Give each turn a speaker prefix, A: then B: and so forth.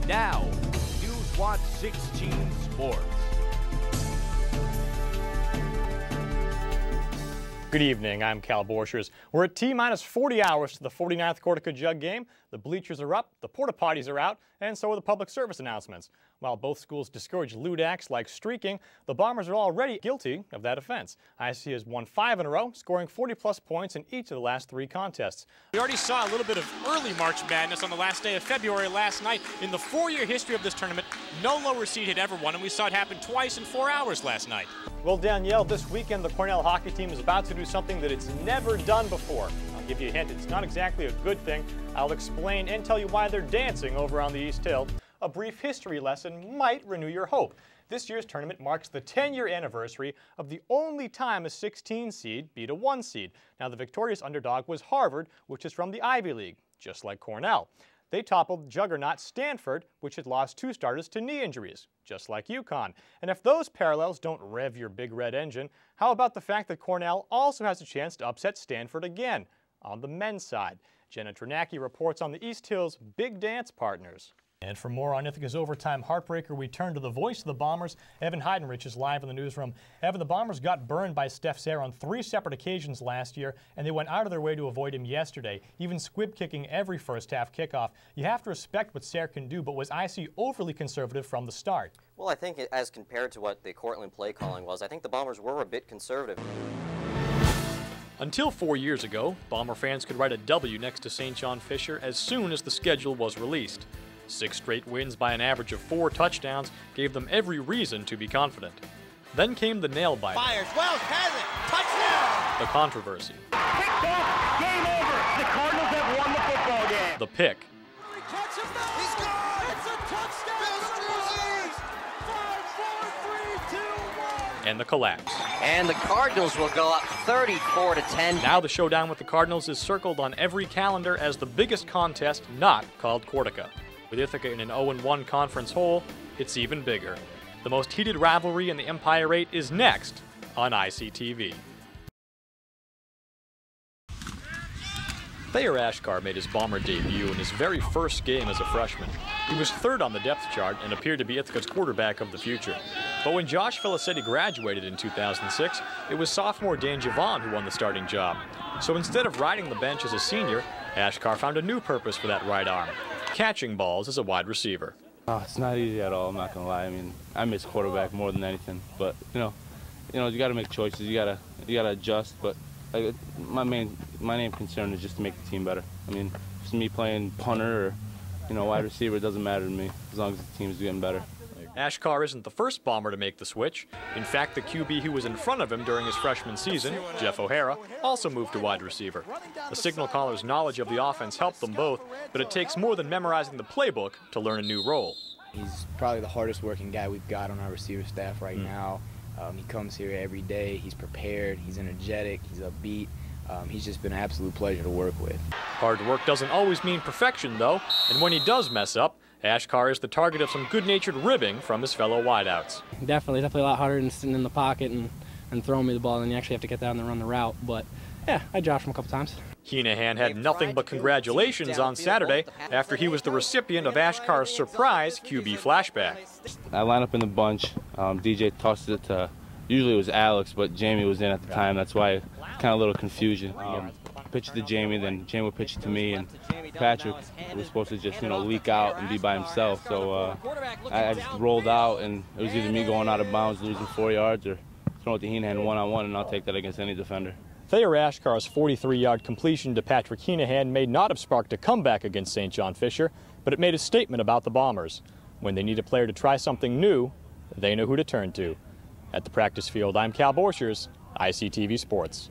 A: Now, News Watch 16 Sports.
B: Good evening, I'm Callum Borchers. We're at T-minus 40 hours to the 49th Cortica Jug game. The bleachers are up, the porta potties are out, and so are the public service announcements. While both schools discourage lewd acts like streaking, the Bombers are already guilty of that offense. IC has won 5 in a row, scoring 40-plus points in each of the last 3 contests.
C: We already saw a little bit of early March Madness on the last day of February last night. In the 4-year history of this tournament, no lower seed had ever won, and we saw it happen twice in 4 hours last night.
B: Well, Danielle, this weekend the Cornell hockey team is about to do something that it's never done before. I'll give you a hint, it's not exactly a good thing. I'll explain and tell you why they're dancing over on the East Hill. A brief history lesson might renew your hope. This year's tournament marks the 10-year anniversary of the only time a 16 seed beat a 1 seed. Now, the victorious underdog was Harvard, which is from the Ivy League, just like Cornell. They toppled juggernaut Stanford, which had lost 2 starters to knee injuries, just like UConn. And if those parallels don't rev your big red engine, how about the fact that Cornell also has a chance to upset Stanford again on the men's side? Jenna Trinacki reports on the East Hill's big dance partners. And for more on Ithaca's overtime heartbreaker, we turn to the voice of the Bombers. Evan Heidenrich is live in the newsroom. Evan, the Bombers got burned by Steph Sayre on 3 separate occasions last year, and they went out of their way to avoid him yesterday, even squib kicking every first-half kickoff. You have to respect what Sayre can do, but was IC overly conservative from the start?
D: Well, I think as compared to what the Cortland play calling was, I think the Bombers were a bit conservative.
B: Until 4 years ago, Bomber fans could write a W next to St. John Fisher as soon as the schedule was released. 6 straight wins by an average of 4 touchdowns gave them every reason to be confident. Then came the nail-biter.
E: Fires, Wells has it, touchdown!
B: The controversy.
E: Picked off, game over. The Cardinals have won the football game.
B: The pick.
E: He catches that. He's gone. It's a touchdown. 5, 4, 3, 2, 1.
B: And the collapse.
D: And the Cardinals will go up 34-10.
B: Now the showdown with the Cardinals is circled on every calendar as the biggest contest not called Cortica. With Ithaca in an 0-1 conference hole, it's even bigger. The most heated rivalry in the Empire 8 is next on ICTV. Thayer Ashkar made his Bomber debut in his very first game as a freshman. He was 3rd on the depth chart and appeared to be Ithaca's quarterback of the future. But when Josh Felicetti graduated in 2006, it was sophomore Dan Javon who won the starting job. So instead of riding the bench as a senior, Ashkar found a new purpose for that right arm: catching balls as a wide receiver.
F: Oh, it's not easy at all, I'm not gonna lie. I mean, I miss quarterback more than anything, but you know, you gotta make choices. You gotta adjust. But like, my main concern is just to make the team better. I mean, just me playing punter or wide receiver, it doesn't matter to me as long as the team's getting better.
B: Ashkar isn't the first Bomber to make the switch. In fact, the QB who was in front of him during his freshman season, Jeff O'Hara, also moved to wide receiver. The signal caller's knowledge of the offense helped them both, but it takes more than memorizing the playbook to learn a new role.
G: He's probably the hardest working guy we've got on our receiver staff right now. He comes here every day, he's prepared, he's energetic, he's upbeat. He's just been an absolute pleasure to work with.
B: Hard work doesn't always mean perfection, though, and when he does mess up, Ashkar is the target of some good-natured ribbing from his fellow wideouts.
H: Definitely a lot harder than sitting in the pocket and throwing me the ball, and you actually have to get down and run the route. But yeah, I joshed him a couple times.
B: Heenahan had nothing but congratulations on Saturday after he was the recipient of Ashkar's surprise QB flashback.
F: I line up in the bunch. DJ tossed it to, usually it was Alex, but Jamie was in at the time. That's why kind of a little confusion. Pitch it to Jamie, then Jamie would pitch it to me, and Patrick was supposed to just leak out and be by himself. So I just rolled out, and it was either me going out of bounds, losing 4 yards, or throwing it to Heenahan one-on-one, and I'll take that against any defender.
B: Thayer Ashkar's 43-yard completion to Patrick Heenahan may not have sparked a comeback against St. John Fisher, but it made a statement about the Bombers. When they need a player to try something new, they know who to turn to. At the practice field, I'm Cal Borchers, ICTV Sports.